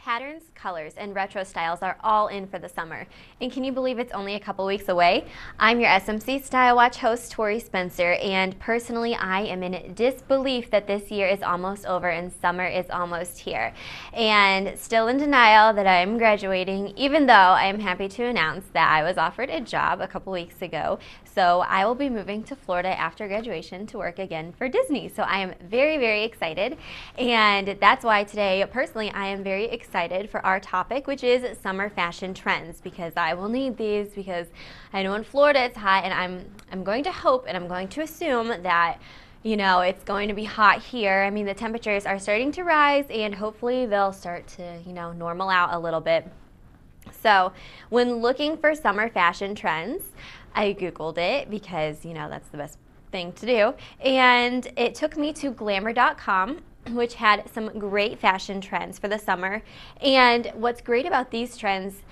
Patterns, colors, and retro styles are all in for the summer. And can you believe it's only a couple weeks away? I'm your SMC Style Watch host, Tori Spencer, and personally I am in disbelief that this year is almost over and summer is almost here. And still in denial that I am graduating, even though I am happy to announce that I was offered a job a couple weeks ago. So I will be moving to Florida after graduation to work again for Disney. So I am very, very excited. And that's why today, personally, I am very excited for our topic, which is summer fashion trends, because I will need these because I know in Florida it's hot, and I'm going to hope and I'm going to assume that it's going to be hot here. I mean, the temperatures are starting to rise and hopefully they'll start to, normal out a little bit. So when looking for summer fashion trends, I Googled it because, that's the best thing to do. And it took me to glamour.com, which had some great fashion trends for the summer. And what's great about these trends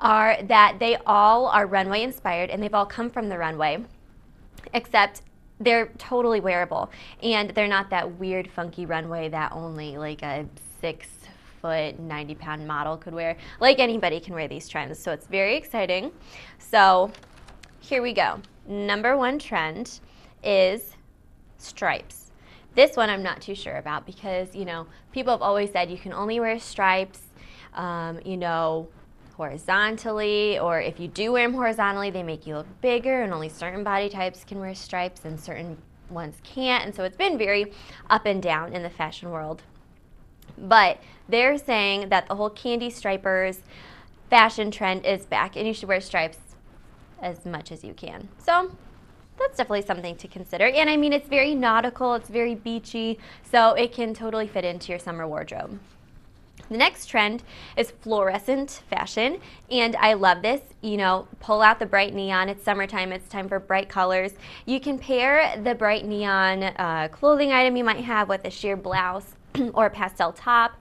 are that they all are runway inspired and they've all come from the runway, except they're totally wearable. And they're not that weird, funky runway that only like a 6-foot, 90-pound model could wear. Like, anybody can wear these trends. So it's very exciting. So here we go. Number one trend is stripes. This one I'm not too sure about because, people have always said you can only wear stripes, horizontally, or if you do wear them horizontally, they make you look bigger, and only certain body types can wear stripes and certain ones can't. And so it's been very up and down in the fashion world. But they're saying that the whole candy stripers fashion trend is back, and you should wear stripes as much as you can. So that's definitely something to consider. And I mean, it's very nautical, it's very beachy, so it can totally fit into your summer wardrobe. The next trend is fluorescent fashion, and I love this. Pull out the bright neon. It's summertime, it's time for bright colors. You can pair the bright neon clothing item you might have with a sheer blouse or a pastel top.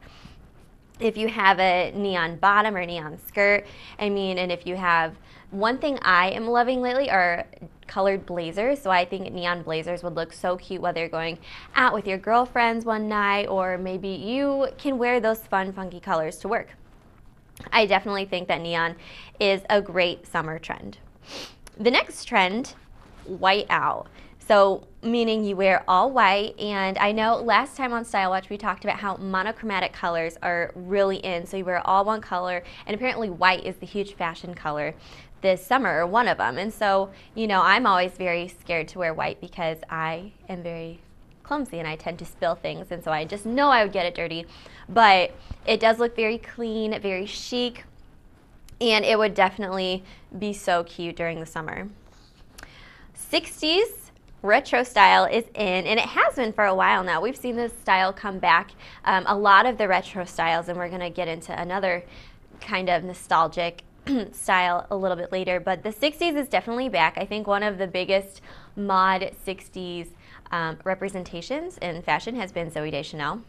If you have a neon bottom or neon skirt, and if you have, one thing I am loving lately are colored blazers. So I think neon blazers would look so cute whether you're going out with your girlfriends one night, or maybe you can wear those fun, funky colors to work. I definitely think that neon is a great summer trend. The next trend, white out. So meaning you wear all white, and I know last time on Style Watch we talked about how monochromatic colors are really in, so you wear all one color, and apparently white is the huge fashion color this summer, or one of them. And so, I'm always very scared to wear white because I am very clumsy and I tend to spill things, and so I just know I would get it dirty. But it does look very clean, very chic, and it would definitely be so cute during the summer. 60s retro style is in, and it has been for a while now. We've seen this style come back, a lot of the retro styles, and we're going to get into another kind of nostalgic style a little bit later, but the 60s is definitely back. I think one of the biggest mod 60s representations in fashion has been Zooey Deschanel,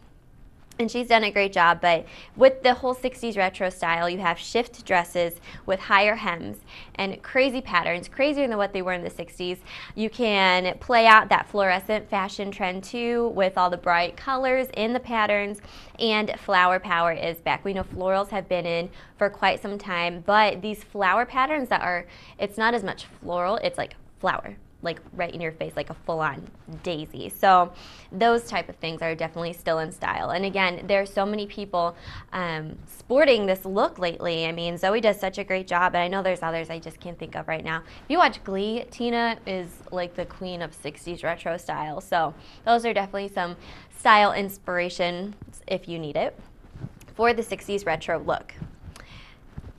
and she's done a great job. But with the whole 60s retro style, you have shift dresses with higher hems and crazy patterns, crazier than what they were in the 60s. You can play out that fluorescent fashion trend too with all the bright colors in the patterns, and flower power is back. We know florals have been in for quite some time, but these flower patterns it's not as much floral, it's like flower, like right in your face, like a full-on daisy. So those type of things are definitely still in style. And again, there's so many people sporting this look lately. I mean, Zooey does such a great job, and I know there's others I just can't think of right now. If you watch Glee, Tina is like the queen of 60s retro style. So those are definitely some style inspiration if you need it for the 60s retro look.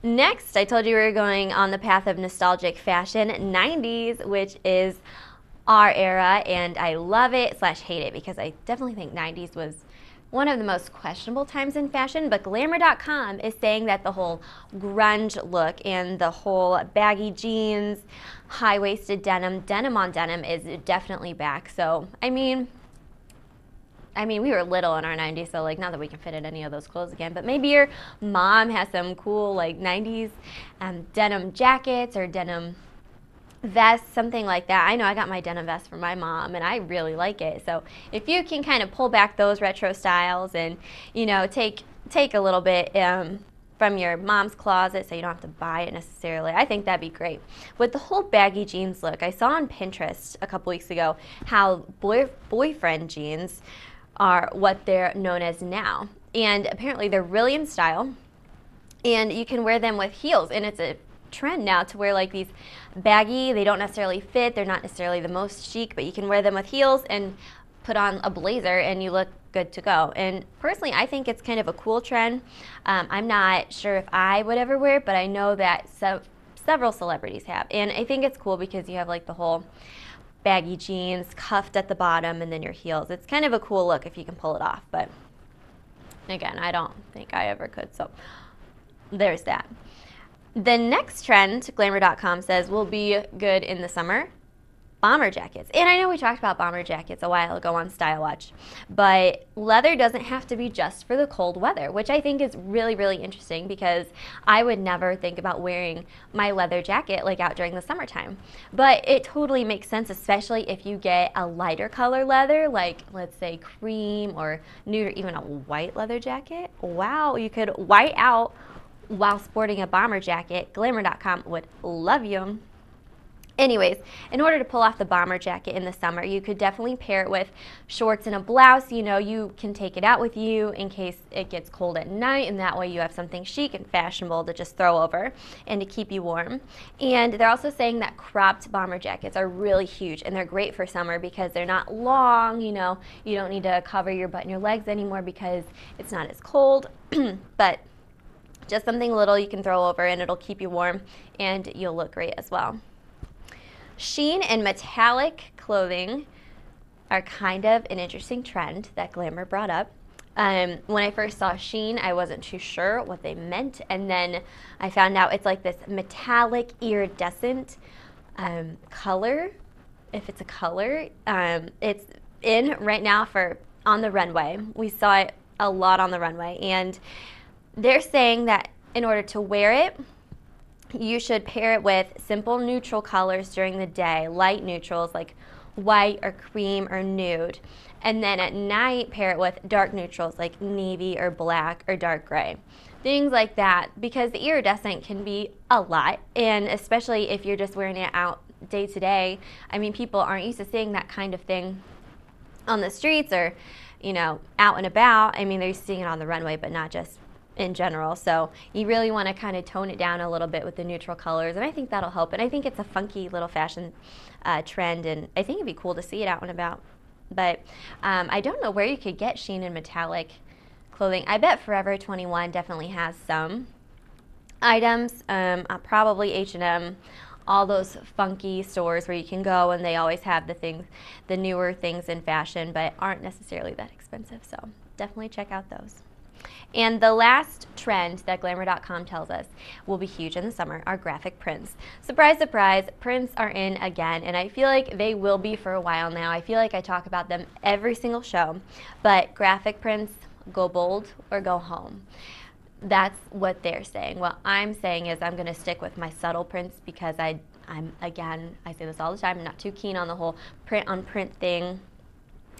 Next, I told you we were going on the path of nostalgic fashion, 90s, which is our era, and I love it / hate it because I definitely think 90s was one of the most questionable times in fashion. But glamour.com is saying that the whole grunge look and the whole baggy jeans, high-waisted denim on denim is definitely back. So, I mean, we were little in our 90s, so like not that we can fit in any of those clothes again, but maybe your mom has some cool like 90s denim jackets or denim vest, something like that. I know I got my denim vest from my mom and I really like it. So if you can kind of pull back those retro styles and, you know, take take a little bit from your mom's closet so you don't have to buy it necessarily. I think that'd be great. With the whole baggy jeans look, I saw on Pinterest a couple weeks ago how boyfriend jeans are what they're known as now. And apparently they're really in style, and you can wear them with heels, and it's a trend now to wear like these baggy, they don't necessarily fit, they're not necessarily the most chic, but you can wear them with heels and put on a blazer and you look good to go. And personally, I think it's kind of a cool trend. I'm not sure if I would ever wear it, but I know that several celebrities have. And I think it's cool because you have like the whole baggy jeans cuffed at the bottom and then your heels. It's kind of a cool look if you can pull it off, but again, I don't think I ever could, so there's that. The next trend, Glamour.com says, will be good in the summer. Bomber jackets. And I know we talked about bomber jackets a while ago on Style Watch, but leather doesn't have to be just for the cold weather, which I think is really, really interesting because I would never think about wearing my leather jacket like out during the summertime. But it totally makes sense, especially if you get a lighter color leather, like let's say cream or nude or even a white leather jacket. Wow, you could white out while sporting a bomber jacket. Glamour.com would love you. Anyways, in order to pull off the bomber jacket in the summer, you could definitely pair it with shorts and a blouse. You know, you can take it out with you in case it gets cold at night, and that way you have something chic and fashionable to just throw over and to keep you warm. And they're also saying that cropped bomber jackets are really huge, and they're great for summer because they're not long. You know, you don't need to cover your butt and your legs anymore because it's not as cold, but just something little you can throw over and it'll keep you warm and you'll look great as well. Sheen and metallic clothing are kind of an interesting trend that Glamour brought up. When I first saw sheen, I wasn't too sure what they meant, and then I found out it's like this metallic iridescent color. If it's a color, it's in right now for on the runway. We saw it a lot on the runway, and they're saying that in order to wear it, you should pair it with simple neutral colors during the day, light neutrals like white or cream or nude. And then at night, pair it with dark neutrals like navy or black or dark gray. Things like that, because the iridescent can be a lot, and especially if you're just wearing it out day to day. I mean, people aren't used to seeing that kind of thing on the streets or, you know, out and about. I mean, they're used to seeing it on the runway, but not just in general. So you really want to kind of tone it down a little bit with the neutral colors, and I think that'll help. And I think it's a funky little fashion trend, and I think it'd be cool to see it out and about. But I don't know where you could get sheen and metallic clothing. I bet Forever 21 definitely has some items, probably H&M, all those funky stores where you can go and they always have the things, the newer things in fashion, but aren't necessarily that expensive. So definitely check out those. And the last trend that Glamour.com tells us will be huge in the summer are graphic prints. Surprise, surprise, prints are in again, and I feel like they will be for a while now. I feel like I talk about them every single show, but graphic prints, go bold or go home. That's what they're saying. What I'm saying is I'm going to stick with my subtle prints because I'm again, I say this all the time, I'm not too keen on the whole print on print thing.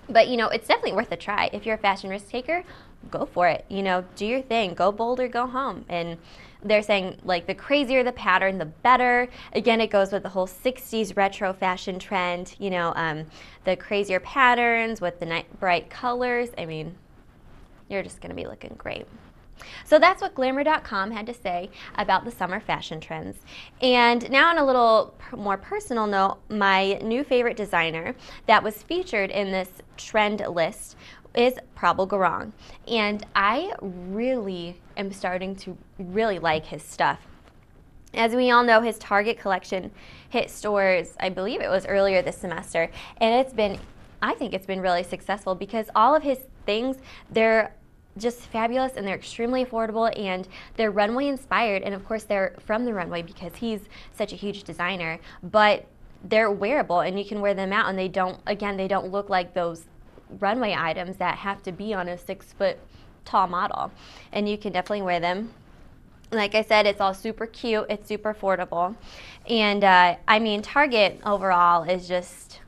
But, you know, it's definitely worth a try. If you're a fashion risk taker, go for it. You know, do your thing. Go bold or go home. And they're saying, like, the crazier the pattern, the better. Again, it goes with the whole 60s retro fashion trend. You know, the crazier patterns with the bright colors. I mean, you're just going to be looking great. So that's what Glamour.com had to say about the summer fashion trends. And now on a little more personal note, my new favorite designer that was featured in this trend list is Prabal Gurung. And I really am starting to really like his stuff. As we all know, his Target collection hit stores, I believe it was earlier this semester, and I think it's been really successful because all of his things, they're just fabulous and they're extremely affordable and they're runway inspired, and of course they're from the runway because he's such a huge designer, but they're wearable and you can wear them out and they don't look like those runway items that have to be on a 6-foot tall model, and you can definitely wear them. Like I said, it's all super cute, it's super affordable, and I mean, Target overall is just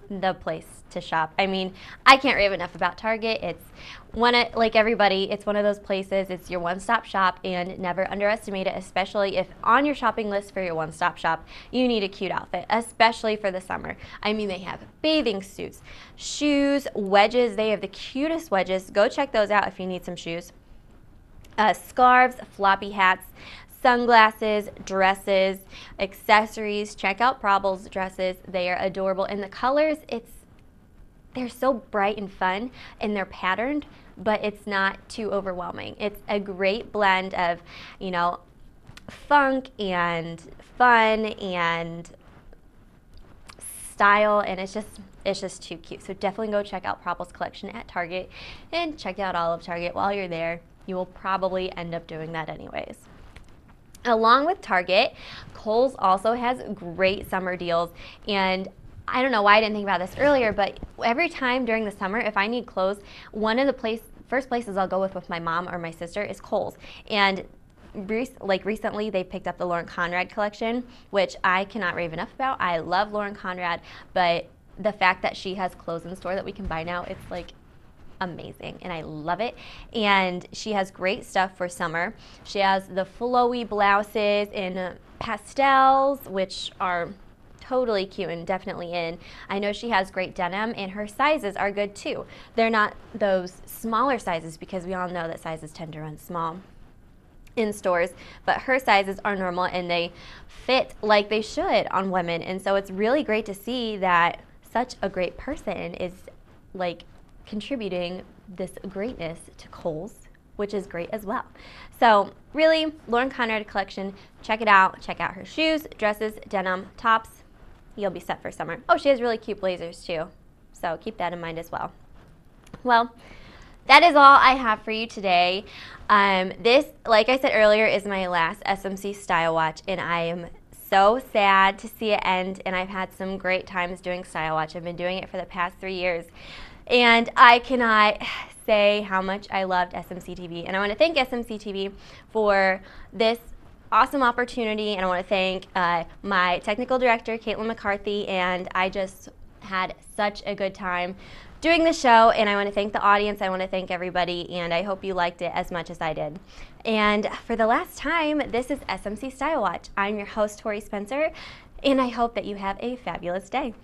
the place to shop. I mean, I can't rave enough about Target. It's like everybody, it's one of those places, it's your one-stop shop, and never underestimate it, especially if on your shopping list for your one-stop shop, you need a cute outfit, especially for the summer. I mean, they have bathing suits, shoes, wedges. They have the cutest wedges. Go check those out if you need some shoes. Scarves, floppy hats, sunglasses, dresses, accessories. Check out Proble's dresses. They are adorable. And the colors, they're so bright and fun, and they're patterned, but it's not too overwhelming. It's a great blend of, you know, funk and fun and style, and it's just too cute. So definitely go check out Proble's collection at Target, and check out all of Target while you're there. You will probably end up doing that anyways. Along with Target, Kohl's also has great summer deals, and I don't know why I didn't think about this earlier, but every time during the summer, if I need clothes, one of the first places I'll go with my mom or my sister is Kohl's. And recently, they picked up the Lauren Conrad collection, which I cannot rave enough about. I love Lauren Conrad, but the fact that she has clothes in store that we can buy now, it's like amazing, and I love it. And she has great stuff for summer. She has the flowy blouses in pastels, which are totally cute and definitely in. I know she has great denim, and her sizes are good too. They're not those smaller sizes, because we all know that sizes tend to run small in stores, but her sizes are normal and they fit like they should on women. And so it's really great to see that such a great person is like contributing this greatness to Kohl's, which is great as well. So really, Lauren Conrad collection, check it out. Check out her shoes, dresses, denim, tops. You'll be set for summer. Oh, she has really cute blazers too, so keep that in mind as well. Well, that is all I have for you today. This, like I said earlier, is my last SMC Style Watch, and I am so sad to see it end, and I've had some great times doing Style Watch. I've been doing it for the past 3 years, and I cannot say how much I loved SMC TV. And I want to thank SMC TV for this awesome opportunity, and I want to thank my technical director, Caitlin McCarthy, and I just had such a good time doing the show, and I want to thank the audience. I want to thank everybody, and I hope you liked it as much as I did. And for the last time, this is SMC Style Watch. I'm your host, Tori Spencer, and I hope that you have a fabulous day.